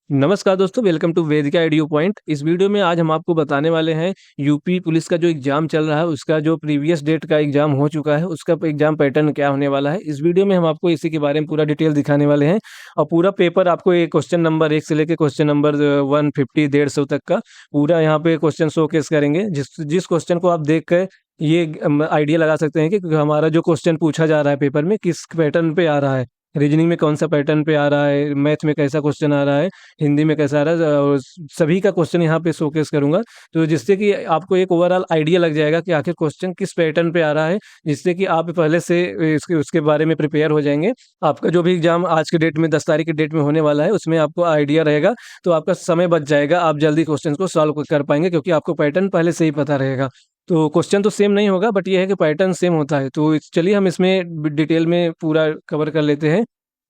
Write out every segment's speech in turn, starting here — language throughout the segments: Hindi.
नमस्कार दोस्तों, welcome to Vedika audio point. इस वीडियो में आज हम आपको बताने वाले हैं यूपी पुलिस का जो एग्जाम चल रहा है उसका जो प्रीवियस डेट का एग्जाम हो चुका है उसका एग्जाम पैटर्न क्या होने वाला है। इस वीडियो में हम आपको इसी के बारे में पूरा डिटेल दिखाने वाले हैं और पूरा पेपर आपको एक क्वेश्चन नंबर 1 से लेकर क्वेश्चन नंबर 150 150 तक का पूरा यहाँ पे क्वेश्चन शोकेस करेंगे। जिस जिस क्वेश्चन को आप देख कर ये आइडिया लगा सकते हैं कि हमारा जो क्वेश्चन पूछा जा रहा है पेपर में किस पैटर्न पे आ रहा है। रीजनिंग में कौन सा पैटर्न पे आ रहा है, मैथ में कैसा क्वेश्चन आ रहा है, हिंदी में कैसा आ रहा है, और सभी का क्वेश्चन यहाँ पे शोकेस करूंगा। तो जिससे कि आपको एक ओवरऑल आइडिया लग जाएगा कि आखिर क्वेश्चन किस पैटर्न पे आ रहा है, जिससे कि आप पहले से इसके उसके बारे में प्रिपेयर हो जाएंगे। आपका जो भी एग्जाम आज के डेट में 10 तारीख के डेट में होने वाला है उसमें आपको आइडिया रहेगा, तो आपका समय बच जाएगा, आप जल्दी क्वेश्चन को सॉल्व कर पाएंगे क्योंकि आपको पैटर्न पहले से ही पता रहेगा। तो क्वेश्चन तो सेम नहीं होगा बट ये है कि पैटर्न सेम होता है। तो चलिए हम इसमें डिटेल में पूरा कवर कर लेते हैं।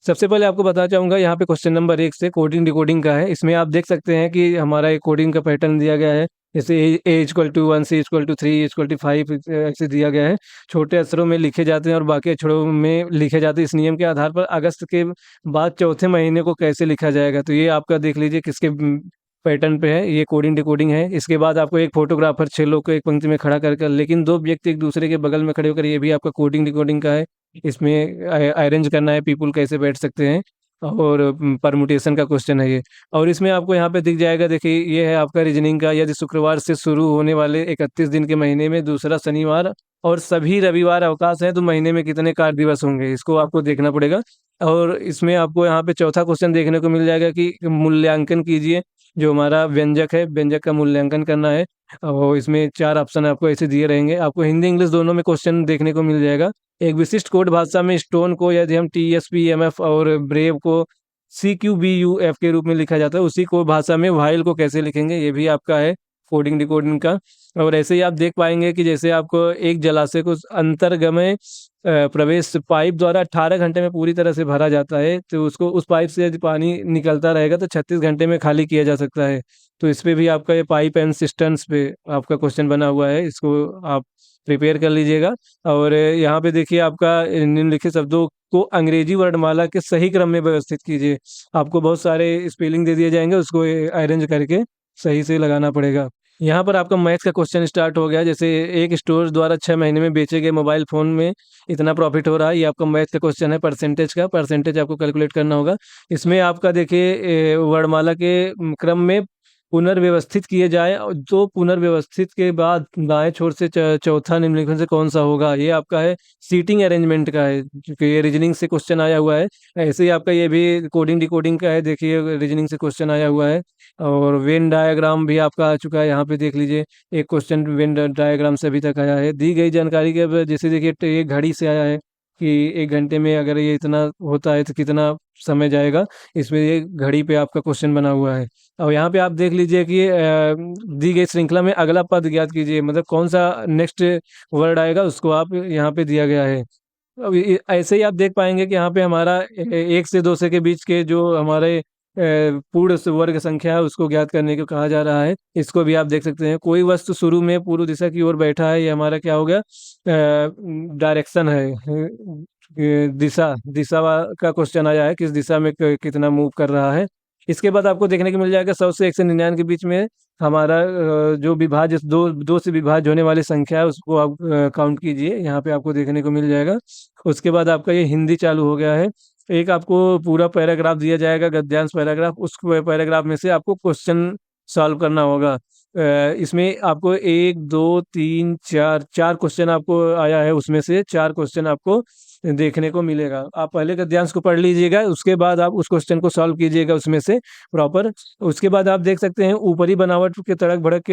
सबसे पहले आपको बताना चाहूंगा यहाँ पे क्वेश्चन नंबर 1 से कोडिंग डिकोडिंग का है। इसमें आप देख सकते हैं कि हमारा एक कोडिंग का पैटर्न दिया गया है। जैसे A=1, C=3, A=5 ऐसे दिया गया है। छोटे अक्षरों में लिखे जाते हैं और बाकी अक्षरों में लिखे जाते हैं। इस नियम के आधार पर अगस्त के बाद चौथे महीने को कैसे लिखा जाएगा, तो ये आपका देख लीजिए किसके पैटर्न पे है। ये कोडिंग डिकोडिंग है। इसके बाद आपको एक फोटोग्राफर 6 लोग को एक पंक्ति में खड़ा कर लेकिन 2 व्यक्ति एक दूसरे के बगल में खड़े होकर, ये भी आपका कोडिंग डिकोडिंग का है। इसमें अरेंज करना है पीपुल कैसे बैठ सकते हैं, और परमुटेशन का क्वेश्चन है ये। और इसमें आपको यहाँ पे दिख जाएगा, देखिए ये है आपका रीजनिंग का। यदि शुक्रवार से शुरू होने वाले 31 दिन के महीने में दूसरा शनिवार और सभी रविवार अवकाश है तो महीने में कितने कार्य दिवस होंगे, इसको आपको देखना पड़ेगा। और इसमें आपको यहाँ पे चौथा क्वेश्चन देखने को मिल जाएगा कि मूल्यांकन कीजिए। जो हमारा व्यंजक है, व्यंजक का मूल्यांकन करना है। और इसमें 4 ऑप्शन आपको ऐसे दिए रहेंगे। आपको हिंदी इंग्लिश दोनों में क्वेश्चन देखने को मिल जाएगा। एक विशिष्ट कोड भाषा में स्टोन को यदि हम TSPMF और ब्रेव को CQBUF के रूप में लिखा जाता है, उसी को भाषा में वाइल को कैसे लिखेंगे, ये भी आपका है कोडिंग डिकोडिंग का। और ऐसे ही आप देख पाएंगे कि जैसे आपको एक जलाशय को अंतर्गमय प्रवेश पाइप द्वारा 18 घंटे में पूरी तरह से भरा जाता है, तो उसको उस पाइप से यदि पानी निकलता रहेगा तो 36 घंटे में खाली किया जा सकता है। तो इस पे भी आपका ये पाइप एंड सिस्टम्स पे आपका क्वेश्चन बना हुआ है, इसको आप प्रिपेयर कर लीजिएगा। और यहाँ पे देखिए आपका निम्नलिखित शब्दों को अंग्रेजी वर्णमाला के सही क्रम में व्यवस्थित कीजिए। आपको बहुत सारे स्पेलिंग दे दिए जाएंगे, उसको अरेंज करके सही से लगाना पड़ेगा। यहाँ पर आपका मैथ्स का क्वेश्चन स्टार्ट हो गया। जैसे एक स्टोर द्वारा 6 महीने में बेचे गए मोबाइल फोन में इतना प्रॉफिट हो रहा है, ये आपका मैथ्स का क्वेश्चन है। परसेंटेज का परसेंटेज आपको कैलकुलेट करना होगा। इसमें आपका देखिए वर्णमाला के क्रम में पुनर्व्यवस्थित किए जाए, तो पुनर्व्यवस्थित के बाद दाएं छोर से चौथा निम्नलिखित से कौन सा होगा, ये आपका है सीटिंग अरेंजमेंट का है, क्योंकि ये रीजनिंग से क्वेश्चन आया हुआ है। ऐसे ही आपका ये भी कोडिंग डिकोडिंग का है, देखिए रीजनिंग से क्वेश्चन आया हुआ है। और वेन डायग्राम भी आपका आ चुका है, यहाँ पे देख लीजिए एक क्वेश्चन वेन डायग्राम से अभी तक आया है। दी गई जानकारी के जैसे देखिए ये घड़ी से आया है कि 1 घंटे में अगर ये इतना होता है तो कितना समय जाएगा। इसमें ये घड़ी पे आपका क्वेश्चन बना हुआ है। और यहाँ पे आप देख लीजिए कि दी गई श्रृंखला में अगला पद ज्ञात कीजिए, मतलब कौन सा नेक्स्ट वर्ड आएगा उसको आप यहाँ पे दिया गया है। अब ऐसे ही आप देख पाएंगे कि यहाँ पे हमारा 1 से 2 से के बीच के जो हमारे पूर्ण वर्ग संख्या है उसको ज्ञात करने को कहा जा रहा है। इसको भी आप देख सकते हैं। कोई वस्तु शुरू में पूर्व दिशा की ओर बैठा है, ये हमारा क्या हो गया, डायरेक्शन है। दिशा दिशा का क्वेश्चन आया है, किस दिशा में कितना मूव कर रहा है। इसके बाद आपको देखने को मिल जाएगा 100 से 199 के बीच में हमारा जो विभाज्य दो से विभाज्य होने वाली संख्या है उसको आप काउंट कीजिए, यहाँ पे आपको देखने को मिल जाएगा। उसके बाद आपका ये हिंदी चालू हो गया है। एक आपको पूरा पैराग्राफ दिया जाएगा, गद्यांश पैराग्राफ। उस पैराग्राफ में से आपको क्वेश्चन सॉल्व करना होगा। इसमें आपको 1 2 3 4 चार क्वेश्चन आपको आया है, उसमें से 4 क्वेश्चन आपको देखने को मिलेगा। आप पहले गद्यांश को पढ़ लीजिएगा, उसके बाद आप उस क्वेश्चन को सॉल्व कीजिएगा उसमें से प्रॉपर। उसके बाद आप देख सकते हैं ऊपरी बनावट के तड़क भड़क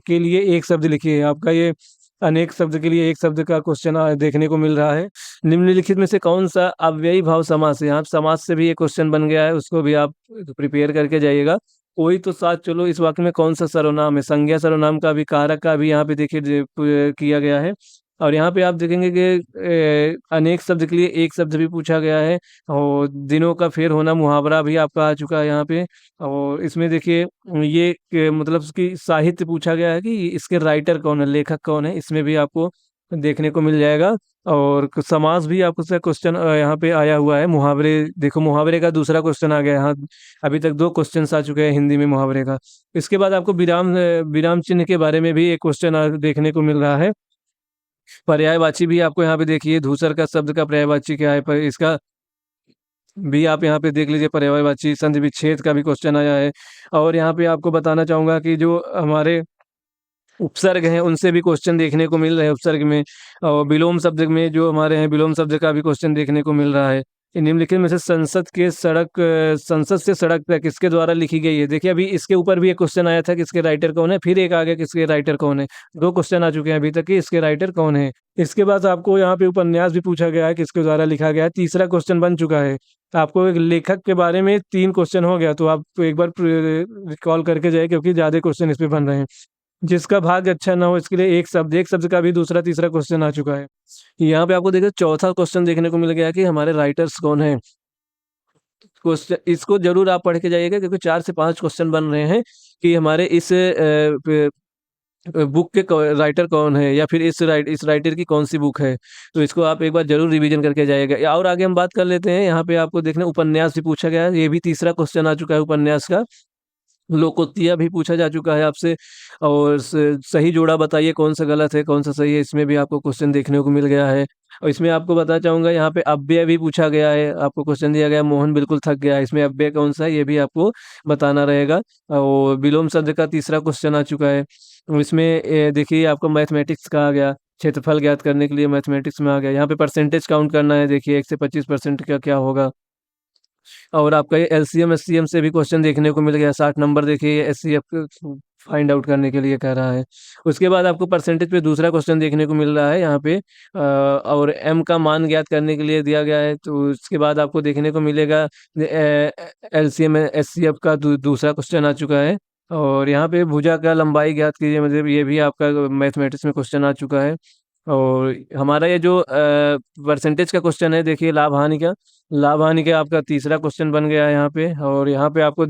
के लिए एक शब्द लिखिए। आपका ये अनेक शब्द के लिए एक शब्द का क्वेश्चन देखने को मिल रहा है। निम्नलिखित में से कौन सा अव्ययी भाव समास है, यहाँ समास से भी एक क्वेश्चन बन गया है, उसको भी आप प्रिपेयर करके जाइएगा। कोई तो साथ चलो, इस वाक्य में कौन सा सर्वनाम है, संज्ञा सर्वनाम का भी कारक का भी यहाँ पे देखिए किया गया है। और यहाँ पे आप देखेंगे कि अनेक शब्द के लिए एक शब्द भी पूछा गया है। और दिनों का फेर होना मुहावरा भी आपका आ चुका है यहाँ पे। और इसमें देखिए ये मतलब उसकी साहित्य पूछा गया है कि इसके राइटर कौन है, लेखक कौन है, इसमें भी आपको देखने को मिल जाएगा। और समास भी आपसे क्वेश्चन यहाँ पे आया हुआ है। मुहावरे देखो, मुहावरे का दूसरा क्वेश्चन आ गया यहाँ। अभी तक 2 क्वेश्चन आ चुके हैं हिंदी में मुहावरे का। इसके बाद आपको विराम चिन्ह के बारे में भी एक क्वेश्चन देखने को मिल रहा है। पर्यायवाची भी आपको यहाँ पे देखिए, धूसर का शब्द का पर्यायवाची क्या है, पर इसका भी आप यहाँ पे देख लीजिए। पर्यायवाची संधि विच्छेद का भी क्वेश्चन आया है। और यहाँ पे आपको बताना चाहूंगा कि जो हमारे उपसर्ग हैं उनसे भी क्वेश्चन देखने को मिल रहे हैं उपसर्ग में। और विलोम शब्द में जो हमारे हैं, विलोम शब्द का भी क्वेश्चन देखने को मिल रहा है। निम्नलिखित में से संसद से सड़क तक किसके द्वारा लिखी गई है। देखिए, अभी इसके ऊपर भी एक क्वेश्चन आया था कि इसके राइटर कौन है, फिर एक आ गया किसके राइटर कौन है। 2 क्वेश्चन आ चुके हैं अभी तक कि इसके राइटर कौन है। इसके बाद आपको यहाँ पे उपन्यास भी पूछा गया है, किसके द्वारा लिखा गया है। तीसरा क्वेश्चन बन चुका है। तो आपको एक लेखक के बारे में 3 क्वेश्चन हो गया, तो आप एक बार रिकॉल करके जाए, क्योंकि ज्यादा क्वेश्चन इस पे बन रहे हैं। जिसका भाग्य अच्छा ना हो, इसके लिए एक शब्द का भी दूसरा तीसरा क्वेश्चन आ चुका है। यहाँ पे आपको देखिए चौथा क्वेश्चन देखने को मिल गया कि हमारे राइटर्स कौन है। क्वेश्चन इसको जरूर आप पढ़ के जाइएगा, क्योंकि 4 से 5 क्वेश्चन बन रहे हैं कि हमारे इस बुक के राइटर कौन है, या फिर इस राइटर की कौन सी बुक है। तो इसको आप एक बार जरूर रिवीजन करके जाइएगा। और आगे हम बात कर लेते हैं। यहाँ पे आपको देखना उपन्यास भी पूछा गया है, ये भी तीसरा क्वेश्चन आ चुका है उपन्यास का। लोकोत्तिया भी पूछा जा चुका है आपसे। और सही जोड़ा बताइए, कौन सा गलत है कौन सा सही है, इसमें भी आपको क्वेश्चन देखने को मिल गया है। और इसमें आपको बताना चाहूंगा, यहाँ पे अव्यय भी पूछा गया है, आपको क्वेश्चन दिया गया है, मोहन बिल्कुल थक गया है, इसमें अव्यय कौन सा है ये भी आपको बताना रहेगा। और विलोम शब्द का तीसरा क्वेश्चन आ चुका है। इसमें देखिए आपको मैथमेटिक्स का आ गया, क्षेत्रफल ज्ञात करने के लिए मैथमेटिक्स में आ गया। यहाँ पे परसेंटेज काउंट करना है, देखिए 1 से 25% का क्या होगा। और आपका ये एलसीएम एससीएम से भी क्वेश्चन देखने को मिल गया। 60 नंबर देखिए एससीएफ फाइंड आउट करने के लिए कह रहा है। उसके बाद आपको परसेंटेज पे दूसरा क्वेश्चन देखने को मिल रहा है यहाँ पे। और एम का मान ज्ञात करने के लिए दिया गया है। तो उसके बाद आपको देखने को मिलेगा एलसीएम एससीएफ का दूसरा क्वेश्चन आ चुका है। और यहाँ पे भुजा का लंबाई ज्ञात कीजिए, मतलब ये भी आपका मैथमेटिक्स में क्वेश्चन आ चुका है। और हमारा ये जो परसेंटेज का क्वेश्चन है, देखिए लाभ हानि का आपका तीसरा क्वेश्चन बन गया है यहाँ पे। और यहाँ पे आपको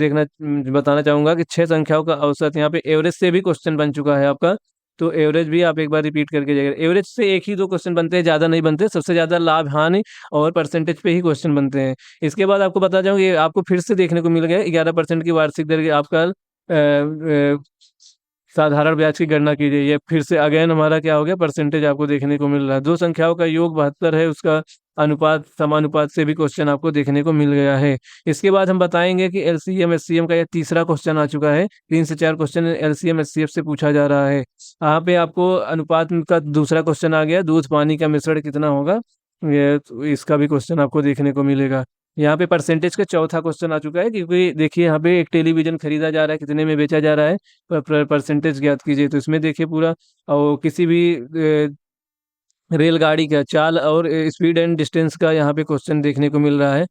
बताना चाहूंगा कि 6 संख्याओं का औसत, यहाँ पे एवरेज से भी क्वेश्चन बन चुका है आपका। तो एवरेज भी आप एक बार रिपीट करके जाइएगा। एवरेज से एक ही 2 क्वेश्चन बनते हैं, ज्यादा नहीं बनते। सबसे ज्यादा लाभ हानि और परसेंटेज पे ही क्वेश्चन बनते हैं। इसके बाद आपको बता चाहूंगा, ये आपको फिर से देखने को मिल गया 11% की वार्षिक दर आपका साधारण ब्याज की गणना कीजिए। ये फिर से अगेन हमारा क्या हो गया, परसेंटेज आपको देखने को मिल रहा है। 2 संख्याओं का योग 72 है, उसका अनुपात समानुपात से भी क्वेश्चन आपको देखने को मिल गया है। इसके बाद हम बताएंगे कि एलसीएम एससीएम का ये तीसरा क्वेश्चन आ चुका है। 3 से 4 क्वेश्चन एलसीएम एससीएफ से पूछा जा रहा है। यहाँ पे आपको अनुपात का दूसरा क्वेश्चन आ गया, दूध पानी का मिश्रण कितना होगा, ये तो इसका भी क्वेश्चन आपको देखने को मिलेगा। यहाँ पे परसेंटेज का चौथा क्वेश्चन आ चुका है, क्योंकि देखिए यहाँ पे एक टेलीविजन खरीदा जा रहा है, कितने में बेचा जा रहा है, परसेंटेज ज्ञात कीजिए। तो इसमें देखिए पूरा, और किसी भी रेलगाड़ी का चाल और स्पीड एंड डिस्टेंस का यहाँ पे क्वेश्चन देखने को मिल रहा है।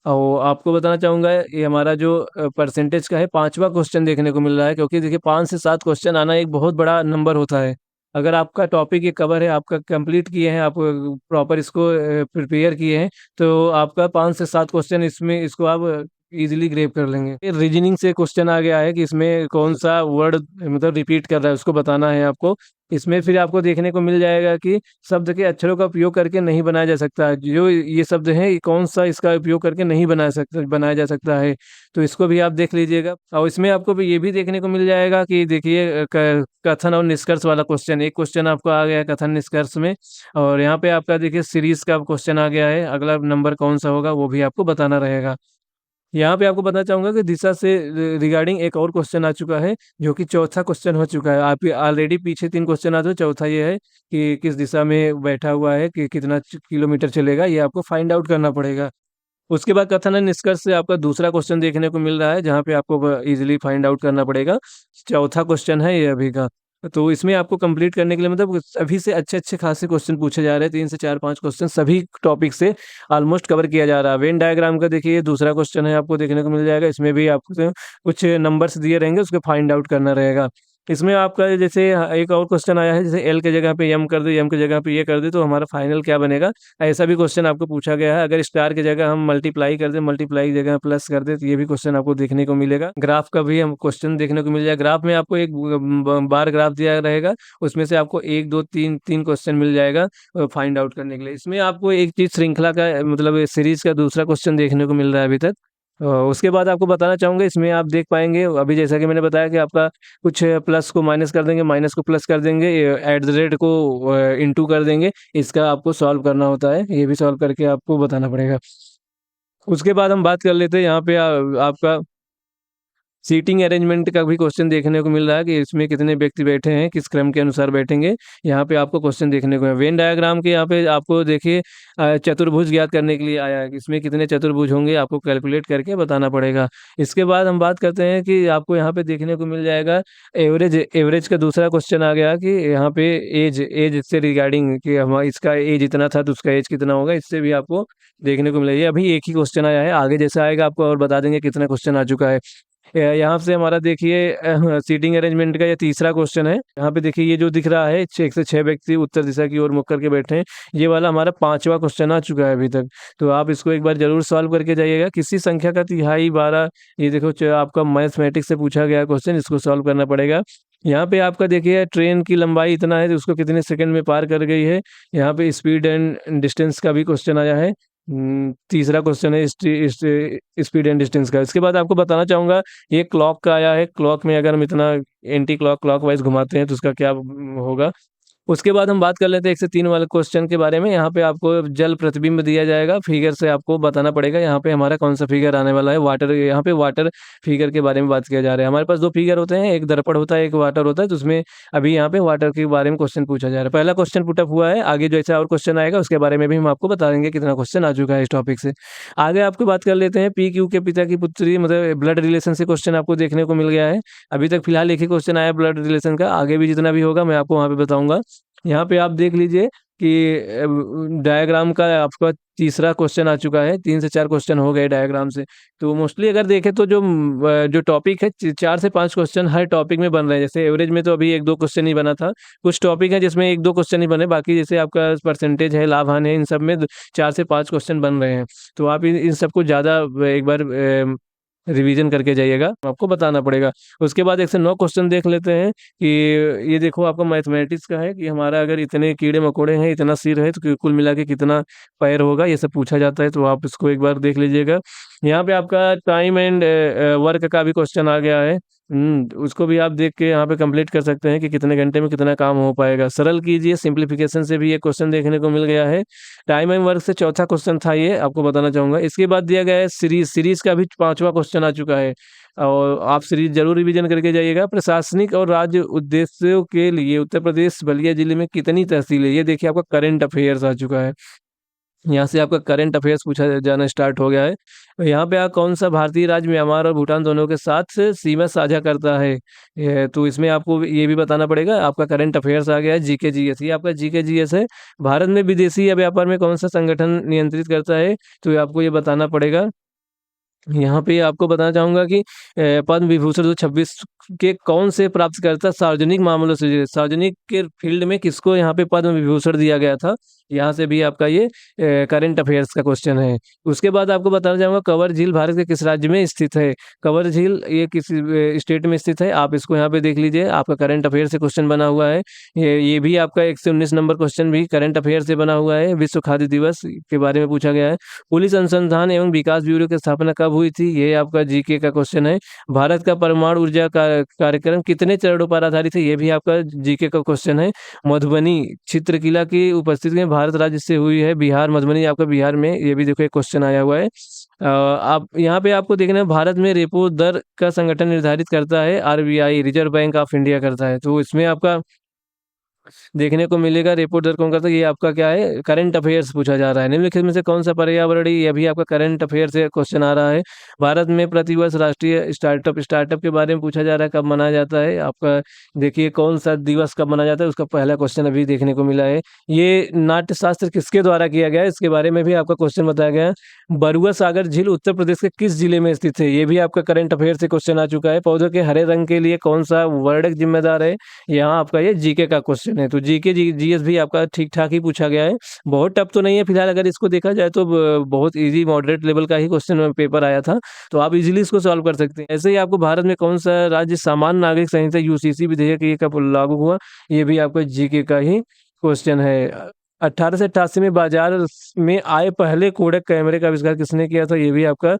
और आपको बताना चाहूंगा, ये हमारा जो परसेंटेज का है 5वां क्वेश्चन देखने को मिल रहा है। क्योंकि देखिए 5 से 7 क्वेश्चन आना एक बहुत बड़ा नंबर होता है। अगर आपका टॉपिक ये कवर है, आपका कंप्लीट किए हैं, आप प्रॉपर इसको प्रिपेयर किए हैं, तो आपका 5 से 7 क्वेश्चन इसमें इसको आप इजीली ग्रेप कर लेंगे। रीजनिंग से क्वेश्चन आ गया है कि इसमें कौन सा वर्ड मतलब रिपीट कर रहा है, उसको बताना है आपको। इसमें फिर आपको देखने को मिल जाएगा कि शब्द के अक्षरों का उपयोग करके नहीं बनाया जा सकता। जो ये शब्द है, ये कौन सा इसका उपयोग करके नहीं बनाया जा सकता है। तो इसको भी आप देख लीजिएगा। और इसमें आपको भी ये भी देखने को मिल जाएगा कि देखिए कथन और निष्कर्ष वाला क्वेश्चन, एक क्वेश्चन आपको आ गया है कथन निष्कर्ष में। और यहाँ पे आपका देखिए सीरीज का क्वेश्चन आ गया है, अगला नंबर कौन सा होगा वो भी आपको बताना रहेगा। यहाँ पे आपको बताना चाहूंगा कि दिशा से रिगार्डिंग एक और क्वेश्चन आ चुका है, जो कि चौथा क्वेश्चन हो चुका है। आप ऑलरेडी पीछे 3 क्वेश्चन आ चुके, चौथा ये है कि किस दिशा में बैठा हुआ है, कि कितना किलोमीटर चलेगा, ये आपको फाइंड आउट करना पड़ेगा। उसके बाद कथन एंड निष्कर्ष से आपका दूसरा क्वेश्चन देखने को मिल रहा है, जहाँ पे आपको इजीली फाइंड आउट करना पड़ेगा। चौथा क्वेश्चन है ये अभी का। तो इसमें आपको कंप्लीट करने के लिए मतलब अभी से अच्छे अच्छे खासे क्वेश्चन पूछे जा रहे हैं। 3 से 4-5 क्वेश्चन सभी टॉपिक से ऑलमोस्ट कवर किया जा रहा है। वेन डायग्राम का देखिए दूसरा क्वेश्चन है, आपको देखने को मिल जाएगा। इसमें भी आपको कुछ नंबर्स दिए रहेंगे, उसको फाइंड आउट करना रहेगा। इसमें आपका जैसे एक और क्वेश्चन आया है, जैसे एल के जगह पे एम कर दे, एम के जगह पे ये कर दे, तो हमारा फाइनल क्या बनेगा, ऐसा भी क्वेश्चन आपको पूछा गया है। अगर स्टार की जगह हम मल्टीप्लाई कर दे, मल्टीप्लाई की जगह प्लस कर दे, तो ये भी क्वेश्चन आपको देखने को मिलेगा। ग्राफ का भी हम क्वेश्चन देखने को मिल जाएगा। ग्राफ में आपको एक बार ग्राफ दिया रहेगा, उसमें से आपको एक दो तीन तीन क्वेश्चन मिल जाएगा फाइंड आउट करने के लिए। इसमें आपको एक चीज श्रृंखला का मतलब सीरीज का दूसरा क्वेश्चन देखने को मिल रहा है अभी तक। उसके बाद आपको बताना चाहूंगा, इसमें आप देख पाएंगे अभी जैसा कि मैंने बताया कि आपका कुछ प्लस को माइनस कर देंगे, माइनस को प्लस कर देंगे, एट द रेट को इनटू कर देंगे। इसका आपको सॉल्व करना होता है, ये भी सॉल्व करके आपको बताना पड़ेगा। उसके बाद हम बात कर लेते हैं यहाँ पे आपका सीटिंग अरेंजमेंट का भी क्वेश्चन देखने को मिल रहा है कि इसमें कितने व्यक्ति बैठे हैं, किस क्रम के अनुसार बैठेंगे। यहाँ पे आपको क्वेश्चन देखने को है। वेन डायग्राम के यहाँ पे आपको देखिए चतुर्भुज ज्ञात करने के लिए आया है कि इसमें कितने चतुर्भुज होंगे, आपको कैलकुलेट करके बताना पड़ेगा। इसके बाद हम बात करते हैं कि आपको यहाँ पे देखने को मिल जाएगा एवरेज। एवरेज का दूसरा क्वेश्चन आ गया कि यहाँ पे एज एज से रिगार्डिंग कि हम इसका एज इतना था तो उसका एज कितना होगा, इससे भी आपको देखने को मिलेगा। अभी एक ही क्वेश्चन आया है, आगे जैसा आएगा आपको और बता देंगे कितना क्वेश्चन आ चुका है। यहाँ से हमारा देखिए सीटिंग अरेंजमेंट का ये तीसरा क्वेश्चन है। यहाँ पे देखिए ये जो दिख रहा है 6 व्यक्ति उत्तर दिशा की ओर मुख करके बैठे हैं, ये वाला हमारा पांचवा क्वेश्चन आ चुका है अभी तक। तो आप इसको एक बार जरूर सॉल्व करके जाइएगा। किसी संख्या का तिहाई 12, ये देखो आपका मैथमेटिक्स से पूछा गया क्वेश्चन, इसको सॉल्व करना पड़ेगा। यहाँ पे आपका देखिए ट्रेन की लंबाई इतना है तो उसको कितने सेकंड में पार कर गई है। यहाँ पे स्पीड एंड डिस्टेंस का भी क्वेश्चन आया है। तीसरा क्वेश्चन है स्पीड एंड डिस्टेंस का। इसके बाद आपको बताना चाहूंगा ये क्लॉक का आया है। क्लॉक में अगर हम इतना एंटी क्लॉक क्लॉकवाइज घुमाते हैं तो उसका क्या होगा। उसके बाद हम बात कर लेते हैं 1 से 3 वाले क्वेश्चन के बारे में। यहाँ पे आपको जल प्रतिबिंब दिया जाएगा, फिगर से आपको बताना पड़ेगा यहाँ पे हमारा कौन सा फिगर आने वाला है। वाटर, यहाँ पे वाटर फिगर के बारे में बात किया जा रहा है। हमारे पास 2 फिगर होते हैं, एक दर्पण होता है, एक वाटर होता है। तो उसमें अभी यहाँ पे वाटर के बारे में क्वेश्चन पूछा जा रहा है। पहला क्वेश्चन पुटअप हुआ है, आगे जो ऐसा और क्वेश्चन आएगा उसके बारे में भी हम आपको बता देंगे कितना क्वेश्चन आ चुका है इस टॉपिक से। आगे आपको बात कर लेते हैं पी क्यू के पिता की पुत्री, मतलब ब्लड रिलेशन से क्वेश्चन आपको देखने को मिल गया है। अभी तक फिलहाल एक ही क्वेश्चन आया ब्लड रिलेशन का, आगे भी जितना भी होगा मैं आपको वहाँ पे बताऊंगा। यहाँ पे आप देख लीजिए कि डायग्राम का आपका तीसरा क्वेश्चन आ चुका है। 3 से 4 क्वेश्चन हो गए डायग्राम से। तो मोस्टली अगर देखें तो जो टॉपिक है 4 से 5 क्वेश्चन हर टॉपिक में बन रहे हैं। जैसे एवरेज में तो अभी 1-2 क्वेश्चन ही बना था, कुछ टॉपिक है जिसमें 1-2 क्वेश्चन ही बने, बाकी जैसे आपका परसेंटेज है, लाभ हानि है, इन सब में 4 से 5 क्वेश्चन बन रहे हैं। तो आप इन सबको ज़्यादा एक बार रिवीजन करके जाइएगा, आपको बताना पड़ेगा। उसके बाद 1 से 9 क्वेश्चन देख लेते हैं कि ये देखो आपका मैथमेटिक्स का है कि हमारा अगर इतने कीड़े मकोड़े हैं, इतना सिर है, तो कुल मिला के कितना पैर होगा, ये सब पूछा जाता है। तो आप इसको एक बार देख लीजिएगा। यहाँ पे आपका टाइम एंड वर्क का भी क्वेश्चन आ गया है। उसको भी आप देख के यहाँ पे कंप्लीट कर सकते हैं कि कितने घंटे में कितना काम हो पाएगा। सरल कीजिए, सिंप्लीफिकेशन से भी ये क्वेश्चन देखने को मिल गया है। टाइम एंड वर्क से चौथा क्वेश्चन था, ये आपको बताना चाहूंगा। इसके बाद दिया गया है सीरीज। सीरीज का भी 5वां क्वेश्चन आ चुका है और आप सीरीज जरूर रिवीजन करके जाइएगा। प्रशासनिक और राज्य उद्देश्यों के लिए उत्तर प्रदेश बलिया जिले में कितनी तहसील है, ये देखिए आपका करंट अफेयर्स आ चुका है। यहाँ से आपका करंट अफेयर्स पूछा जाना स्टार्ट हो गया है। यहाँ पे आप कौन सा भारतीय राज्य म्यांमार और भूटान दोनों के साथ सीमा साझा करता है, तो इसमें आपको ये भी बताना पड़ेगा। आपका करंट अफेयर्स आ गया है। जीके जीएस, ये आपका जीके जीएस है। भारत में विदेशी या व्यापार में कौन सा संगठन नियंत्रित करता है, तो आपको ये बताना पड़ेगा। यहाँ पे आपको बताना चाहूंगा कि पद्म विभूषण 2026 के कौन से प्राप्त करता सार्वजनिक मामलों से, सार्वजनिक के फील्ड में किसको यहाँ पे पद्म विभूषण दिया गया था। यहाँ से भी आपका ये करंट अफेयर्स का क्वेश्चन है। उसके बाद आपको बताना चाहूंगा कंवर झील भारत के किस राज्य में स्थित है। कंवर झील ये किस स्टेट में स्थित है, आप इसको यहाँ पे देख लीजिए। आपका करंट अफेयर से क्वेश्चन बना हुआ है। ये भी आपका 1 से 19 नंबर क्वेश्चन भी करंट अफेयर से बना हुआ है। विश्व खाद्य दिवस के बारे में पूछा गया है। पुलिस अनुसंधान एवं विकास ब्यूरो की स्थापना कब हुई थी, ये आपका जीके का क्वेश्चन है। भारत का परमाणु ऊर्जा का कार्यक्रम कितने चरणों पर आधारित है, ये भी आपका जीके का क्वेश्चन है। मधुबनी चित्रकिला की उपस्थिति में भारत राज्य से हुई है। बिहार, मधुबनी आपका बिहार में, ये भी देखो एक क्वेश्चन आया हुआ है। आप यहाँ पे आपको देखना है भारत में रेपो दर का संगठन निर्धारित करता है RBI, reserve bank of India करता है। तो इसमें आपका देखने को मिलेगा। रेपो दर कौन करता है, ये आपका क्या है, करंट अफेयर्स पूछा जा रहा है। निम्नलिखित में से कौन सा पर्यावरणीय, ये भी आपका करंट अफेयर से क्वेश्चन आ रहा है। भारत में प्रतिवर्ष राष्ट्रीय स्टार्टअप के बारे में पूछा जा रहा है, कब मनाया जाता है आपका। देखिए कौन सा दिवस कब मनाया जाता है, उसका पहला क्वेश्चन अभी देखने को मिला है। ये नाट्य शास्त्र किसके द्वारा किया गया है, इसके बारे में भी आपका क्वेश्चन बताया गया है। बरुआ सागर झील उत्तर प्रदेश के किस जिले में स्थित है, ये भी आपका करंट अफेयर से क्वेश्चन आ चुका है। पौधों के हरे रंग के लिए कौन सा वर्णक जिम्मेदार है, यहाँ आपका ये जीके का क्वेश्चन है। तो जीके जीएस भी आपका ठीक ठाक ही पूछा गया है, बहुत टफ तो नहीं है फिलहाल। अगर इसको देखा जाए तो बहुत इजी मॉडरेट लेवल का ही क्वेश्चन पेपर आया था, तो आप इजीली इसको सॉल्व कर सकते हैं। ऐसे ही आपको भारत में कौन सा राज्य सामान्य नागरिक संहिता यूसीसी विधेयक ये कब लागू हुआ, ये भी आपका जीके का ही क्वेश्चन है। 1888 में बाजार में आए पहले कोडक कैमरे का आविष्कार किसने किया था, ये भी आपका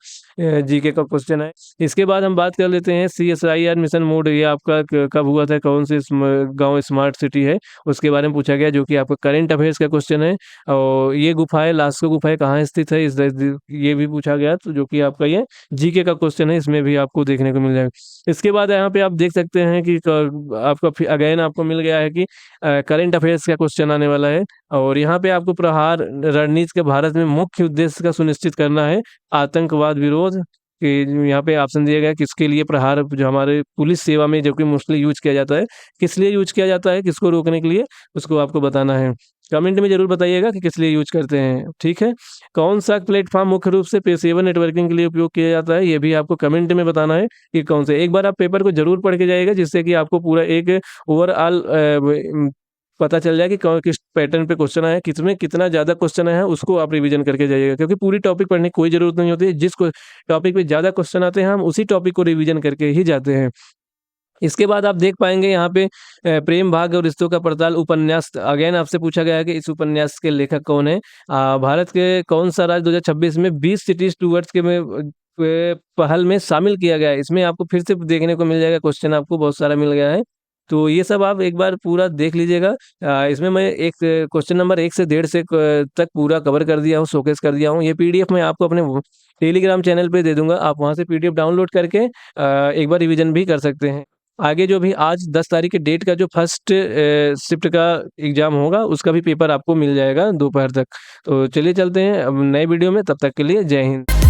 जीके का क्वेश्चन है। इसके बाद हम बात कर लेते हैं CSIR मिशन मोड, ये आपका कब हुआ था, कौन से गांव स्मार्ट सिटी है, उसके बारे में पूछा गया, जो कि आपका करंट अफेयर्स का क्वेश्चन है। और ये गुफाएं, लास्को गुफाएं कहाँ स्थित है, ये भी पूछा गया, तो जो कि आपका ये जीके का क्वेश्चन है, इसमें भी आपको देखने को मिल जाएगा। इसके बाद यहाँ पे आप देख सकते हैं कि आपका अगेन आपको मिल गया है कि करंट अफेयर्स का क्वेश्चन आने वाला है। और यहाँ पे आपको प्रहार रणनीति के भारत में मुख्य उद्देश्य का सुनिश्चित करना है आतंकवाद विरोध, कि यहाँ पे ऑप्शन दिया गया है किसके लिए प्रहार, जो हमारे पुलिस सेवा में जो कि मोस्टली यूज किया जाता है, किस लिए यूज किया जाता है, किसको रोकने के लिए, उसको आपको बताना है। कमेंट में जरूर बताइएगा कि किस लिए यूज करते हैं, ठीक है। कौन सा प्लेटफॉर्म मुख्य रूप से पेशेवर नेटवर्किंग के लिए उपयोग किया जाता है, ये भी आपको कमेंट में बताना है कि कौन से। एक बार आप पेपर को जरूर पढ़ के जाइएगा, जिससे कि आपको पूरा एक ओवरऑल पता चल जाए कि किस पैटर्न पे क्वेश्चन आया, किसमें कितना ज्यादा क्वेश्चन आया है, उसको आप रिवीजन करके जाइएगा। क्योंकि पूरी टॉपिक पढ़ने की कोई जरूरत नहीं होती है, जिस टॉपिक पे ज्यादा क्वेश्चन आते हैं हम उसी टॉपिक को रिवीजन करके ही जाते हैं। इसके बाद आप देख पाएंगे यहाँ पे प्रेम भाग्य और रिश्तों का पड़ताल उपन्यास, अगेन आपसे पूछा गया है कि इस उपन्यास के लेखक कौन है। भारत के कौन सा राज्य 2026 में 20 सिटीज टूवर्ड्स के में पहल में शामिल किया गया है, इसमें आपको फिर से देखने को मिल जाएगा, क्वेश्चन आपको बहुत सारा मिल गया है। तो ये सब आप एक बार पूरा देख लीजिएगा। इसमें मैं एक क्वेश्चन नंबर 1 से 1.5 से तक पूरा कवर कर दिया हूँ, शोकेस कर दिया हूँ। ये पीडीएफ मैं आपको अपने टेलीग्राम चैनल पे दे दूंगा, आप वहां से पीडीएफ डाउनलोड करके एक बार रिवीजन भी कर सकते हैं। आगे जो भी आज 10 तारीख के डेट का जो फर्स्ट शिफ्ट का एग्जाम होगा, उसका भी पेपर आपको मिल जाएगा दोपहर तक। तो चलिए चलते हैं अब नए वीडियो में, तब तक के लिए जय हिंद।